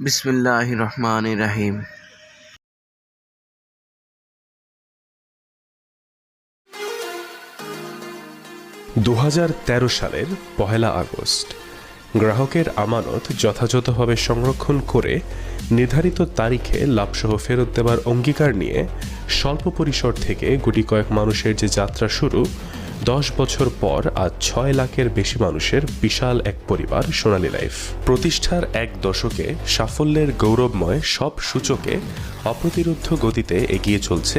বিসমিল্লাহির রহমানির রহিম। 2013 সালের 1 আগস্ট গ্রাহকের আমানত যথাযথভাবে সংরক্ষণ করে নির্ধারিত তারিখে লাভসহ ফেরত দেবার অঙ্গীকার নিয়ে স্বল্প পরিসর থেকে গুটি কয়েক মানুষের যে যাত্রা শুরু, 10 বছর পর আজ 6 লাখের বেশি মানুষের বিশাল এক পরিবার সোনালী লাইফ। প্রতিষ্ঠার এক দশকে সাফল্যের গৌরবময় সব সূচকে অপ্রতিরোধ্য গতিতে এগিয়ে চলছে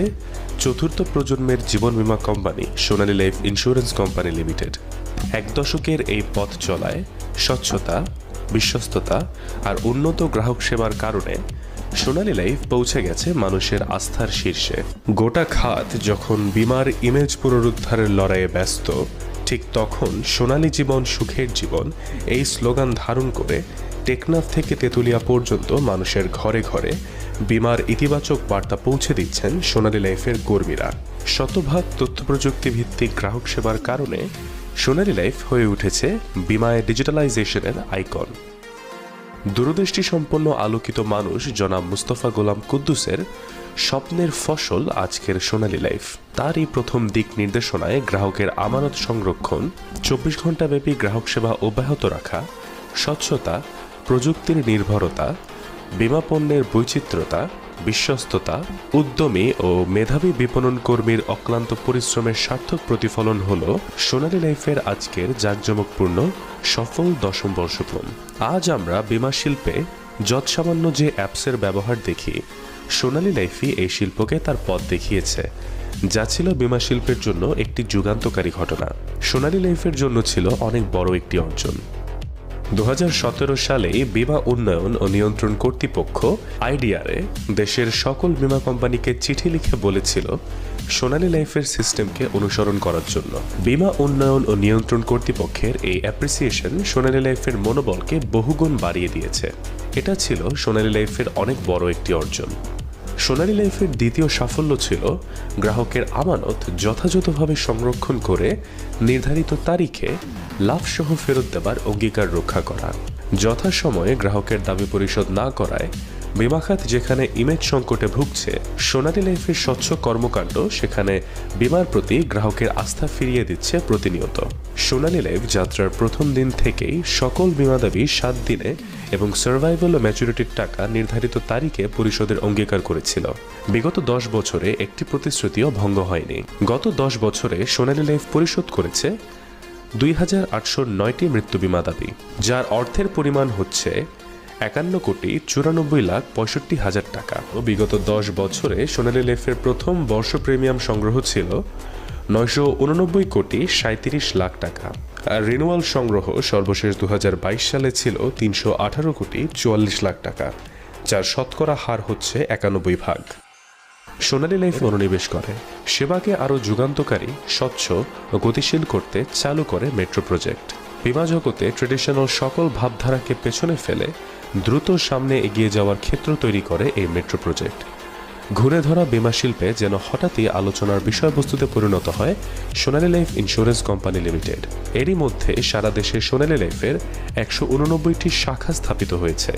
চতুর্থ প্রজন্মের জীবন বীমা কোম্পানি সোনালী লাইফ ইন্স্যুরেন্স কোম্পানি লিমিটেড। এক দশকের এই পথ চলায় স্বচ্ছতা, বিশ্বস্ততা আর উন্নত গ্রাহক সেবার কারণে সোনালী লাইফ পৌঁছে গেছে মানুষের আস্থার শীর্ষে। গোটা খাত যখন বীমার ইমেজ পুনরুদ্ধারের লড়াইয়ে ব্যস্ত, ঠিক তখন সোনালী জীবন সুখের জীবন এই স্লোগান ধারণ করে টেকনাফ থেকে তেঁতুলিয়া পর্যন্ত মানুষের ঘরে ঘরে বীমার ইতিবাচক বার্তা পৌঁছে দিচ্ছেন সোনালী লাইফের কর্মীরা। শতভাগ তথ্যপ্রযুক্তি ভিত্তিক গ্রাহক সেবার কারণে সোনালী লাইফ হয়ে উঠেছে বীমায় ডিজিটালাইজেশনের আইকন। দূরদৃষ্টি সম্পন্ন আলোকিত মানুষ জনাব মুস্তফা গোলাম কুদ্দুসের স্বপ্নের ফসল আজকের সোনালী লাইফ। তার এই প্রথম দিক নির্দেশনায় গ্রাহকের আমানত সংরক্ষণ, 24 ঘণ্টাব্যাপী গ্রাহক সেবা অব্যাহত রাখা, স্বচ্ছতা, প্রযুক্তির নির্ভরতা, বীমা পণ্যের বৈচিত্র্যতা, বিশ্বস্ততা, উদ্যমী ও মেধাবী বিপণন কর্মীর অক্লান্ত পরিশ্রমের সার্থক প্রতিফলন হল সোনালী লাইফের আজকের জাঁকজমকপূর্ণ সফল 10ম বর্ষপূর্ণ। আজ আমরা বীমা শিল্পে যৎসামান্য যে অ্যাপসের ব্যবহার দেখি, সোনালী লাইফই এই শিল্পকে তার পথ দেখিয়েছে, যা ছিল বীমা শিল্পের জন্য একটি যুগান্তকারী ঘটনা। সোনালী লাইফের জন্য ছিল অনেক বড় একটি অর্জন। 2017 সালে বীমা উন্নয়ন ও নিয়ন্ত্রণ কর্তৃপক্ষ আইডিআরএ দেশের সকল বীমা কোম্পানিকে চিঠি লিখে বলেছিল সোনালী লাইফের সিস্টেমকে অনুসরণ করার জন্য। বীমা উন্নয়ন ও নিয়ন্ত্রণ কর্তৃপক্ষের এই অ্যাপ্রিসিয়েশন সোনালী লাইফের মনোবলকে বহুগুণ বাড়িয়ে দিয়েছে। এটা ছিল সোনালী লাইফের অনেক বড় একটি অর্জন। সোনালী লাইফের দ্বিতীয় সাফল্য ছিল গ্রাহকের আমানত যথাযথভাবে সংরক্ষণ করে নির্ধারিত তারিখে লাভসহ ফেরত দেবার অঙ্গীকার রক্ষা করা। যথাসময়ে গ্রাহকের দাবি পরিশোধ না করায় বীমা খাত যেখানে ইমেজ সংকটে ভুগছে, সোনালী লাইফের স্বচ্ছ কর্মকাণ্ড সেখানে বীমার প্রতি গ্রাহকের আস্থা ফিরিয়ে দিচ্ছে প্রতিনিয়ত। সোনালী লাইফ যাত্রার প্রথম দিন থেকেই সকল বীমা দাবি 7 দিনে এবং সার্ভাইভাল ও ম্যাচুরিটির টাকা নির্ধারিত তারিখে পরিশোধের অঙ্গীকার করেছিল। বিগত 10 বছরে একটি প্রতিশ্রুতিও ভঙ্গ হয়নি। গত 10 বছরে সোনালী লাইফ পরিশোধ করেছে 2809টি মৃত্যু বীমা দাবি, যার অর্থের পরিমাণ হচ্ছে 51,94,65,000 টাকা। বিগত 10 বছরে সোনালী লাইফের প্রথম বর্ষ প্রিমিয়াম সংগ্রহ ছিল 989,37,00,000 টাকা, আর রিনুয়াল সংগ্রহ সর্বশেষ 2022 সালে ছিল 318,44,00,000 টাকা, যার শতকরা হার হচ্ছে 91%। সোনালী লাইফ মনোনিবেশ করে সেবাকে আরও যুগান্তকারী, স্বচ্ছ ও গতিশীল করতে চালু করে মেট্রো প্রজেক্ট। বীমা জগতে ট্রেডিশনাল সকল ভাবধারাকে পেছনে ফেলে দ্রুত সামনে এগিয়ে যাওয়ার ক্ষেত্র তৈরি করে এই মেট্রো প্রজেক্ট। ঘুরে ধরা বীমা শিল্পে যেন হঠাৎই আলোচনার বিষয়বস্তুতে পরিণত হয় সোনালী লাইফ ইন্স্যুরেন্স কোম্পানি লিমিটেড। এরই মধ্যে সারা দেশে সোনালী লাইফের 189টি শাখা স্থাপিত হয়েছে।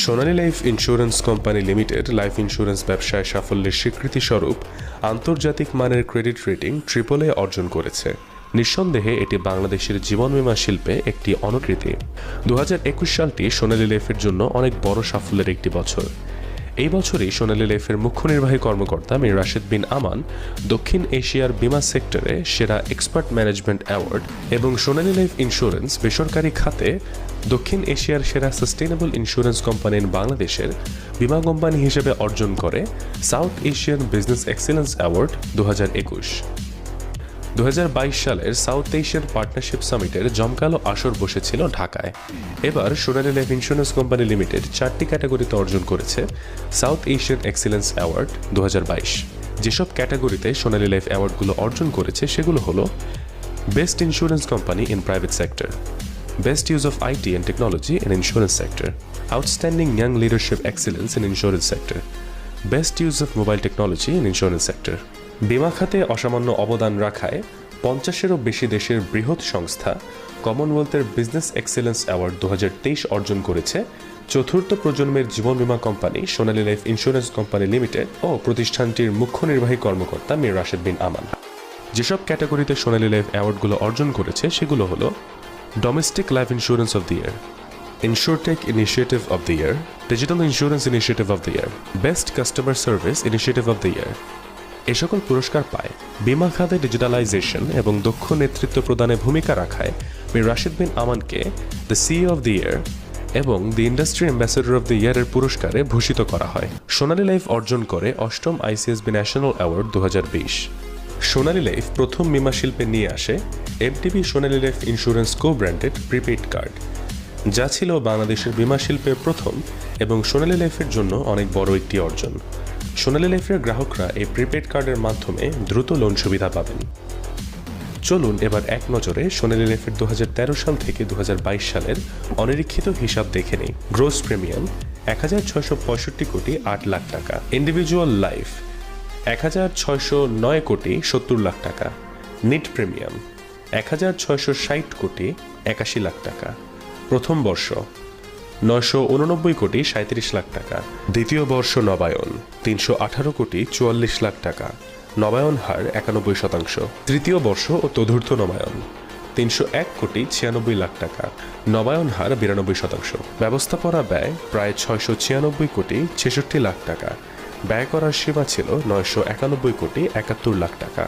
Sonali life insurance company limited life insurance ব্যবসায় সাফল্যের স্বীকৃতি স্বরূপ আন্তর্জাতিক মানের ক্রেডিট রেটিং AAA অর্জন করেছে। নিঃসন্দেহে এটি বাংলাদেশের জীবন বীমা শিল্পে একটি অনুকৃতি। 2021 সালটি সোনালী লাইফের জন্য অনেক বড় সাফল্যের একটি বছর। এই বছরই সোনালী লাইফের মুখ্য নির্বাহী কর্মকর্তা মীর রাশেদ বিন আমান দক্ষিণ এশিয়ার বীমা সেক্টরে সেরা এক্সপার্ট ম্যানেজমেন্ট অ্যাওয়ার্ড এবং সোনালী লাইফ ইন্স্যুরেন্স বেসরকারি খাতে দক্ষিণ এশিয়ার সেরা সাস্টেইনেবল ইন্স্যুরেন্স কোম্পানি ইন বাংলাদেশের বীমা কোম্পানি হিসেবে অর্জন করে south Asian business excellence award 2021। 2022 সালের সাউথ এশিয়ান পার্টনারশিপ সামিটের জমকালো আসর বসেছিল ঢাকায়। এবার সোনালী লাইফ ইন্স্যুরেন্স কোম্পানি লিমিটেড 4টি ক্যাটাগরিতে অর্জন করেছে সাউথ এশিয়ান এক্সেলেন্স অ্যাওয়ার্ড 2022। যেসব ক্যাটাগরিতে সোনালী লাইফ অ্যাওয়ার্ডগুলো অর্জন করেছে সেগুলো হলো best insurance company in private sector, best use of IT and technology in insurance sector, outstanding young leadership excellence in insurance sector, best use of mobile technology in insurance sector. বীমা খাতে অসামান্য অবদান রাখায় 50-এরও বেশি দেশের বৃহৎ সংস্থা কমনওয়েলথের বিজনেস এক্সেলেন্স অ্যাওয়ার্ড 2023 অর্জন করেছে চতুর্থ প্রজন্মের জীবন বীমা কোম্পানি সোনালী লাইফ ইন্স্যুরেন্স কোম্পানি লিমিটেড ও প্রতিষ্ঠানটির মুখ্য নির্বাহী কর্মকর্তা মীর রাশেদ বিন আমান। যেসব ক্যাটাগরিতে সোনালী লাইফ অ্যাওয়ার্ডগুলো অর্জন করেছে সেগুলো হলো domestic life insurance of the year, insurtech initiative of the year, digital insurance initiative of the year, best customer service initiative of the year. এ সকল পুরস্কার পায় বীমা খাতে ডিজিটালাইজেশন এবং দক্ষ নেতৃত্ব প্রদানে ভূমিকা রাখায় মীর রাশেদ বিন আমানকে the CEO of the year এবং the industry ambassador of the ইয়ারের পুরস্কারে ভূষিত করা হয়। সোনালী লাইফ অর্জন করে অষ্টম ICSB national award 2020। Sonali life প্রথম বীমা শিল্পে নিয়ে আসে MTB Sonali life insurance co branded prepaid card, যা ছিল বাংলাদেশের বীমা শিল্পের প্রথম এবং সোনালী লাইফের জন্য অনেক বড় একটি অর্জন। সোনালী লাইফের গ্রাহকরা এই প্রিপেইড কার্ডের মাধ্যমে দ্রুত লোন সুবিধা পাবেন। চলুন এবার এক নজরে সোনালী লাইফের 2013 সাল থেকে 2022 সালের অনিরীক্ষিত হিসাব দেখে নেই। গ্রোস প্রিমিয়াম 1665 কোটি 8 লাখ টাকা, ইন্ডিভিজুয়াল লাইফ 1609 কোটি 70 লাখ টাকা, নিট প্রিমিয়াম 1660 কোটি 81 লাখ টাকা। প্রথম বর্ষ 989 কোটি 37 লাখ টাকা। দ্বিতীয় বর্ষ নবায়ন 318 কোটি 44 লাখ টাকা, নবায়ন হার 91%। তৃতীয় বর্ষ ও চতুর্থ নবায়ন 301 কোটি 96 লাখ টাকা, নবায়ন হার 92%। ব্যবস্থাপনা ব্যয় প্রায় 696 কোটি 66 লাখ টাকা, ব্যয় করার সীমা ছিল 991 কোটি 71 লাখ টাকা।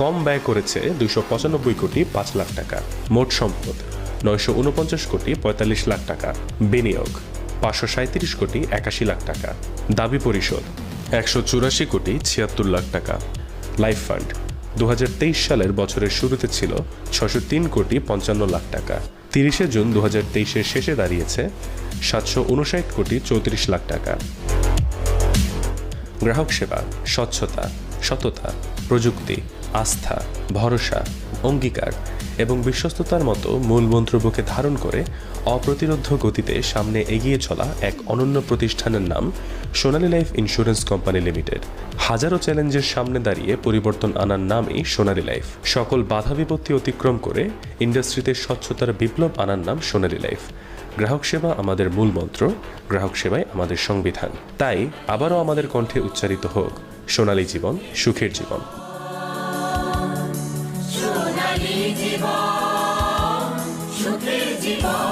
কম ব্যয় করেছে 295 কোটি 5 লাখ টাকা। মোট সম্পদ 949 কোটি 45 লাখ টাকা। বিনিয়োগ 537 কোটি 81 লাখ টাকা। দাবি পরিশোধ 184 কোটি 76 লাখ টাকা। লাইফ ফান্ড 2023 সালের বছরের শুরুতে ছিল 603 কোটি 55 লাখ টাকা। 30 জুন 2023-এর শেষে দাঁড়িয়েছে 759 কোটি 34 লাখ টাকা। গ্রাহক সেবা, স্বচ্ছতা, সততা, প্রযুক্তি, আস্থা, ভরসা, অঙ্গীকার এবং বিশ্বস্ততার মতো মূল মন্ত্রকে ধারণ করে অপ্রতিরোধ্য গতিতে সামনে এগিয়ে চলা এক অনন্য প্রতিষ্ঠানের নাম সোনালী লাইফ ইন্স্যুরেন্স কোম্পানি লিমিটেড। হাজারো চ্যালেঞ্জের সামনে দাঁড়িয়ে পরিবর্তন আনার নামই সোনালী লাইফ। সকল বাধা বিপত্তি অতিক্রম করে ইন্ডাস্ট্রিতে স্বচ্ছতার বিপ্লব আনার নাম সোনালী লাইফ। গ্রাহক সেবা আমাদের মূল মন্ত্র, গ্রাহক সেবাই আমাদের সংবিধান। তাই আবারও আমাদের কণ্ঠে উচ্চারিত হোক সোনালী জীবন, সুখের জীবন। সোনালী জীবন, সুখের জীবন।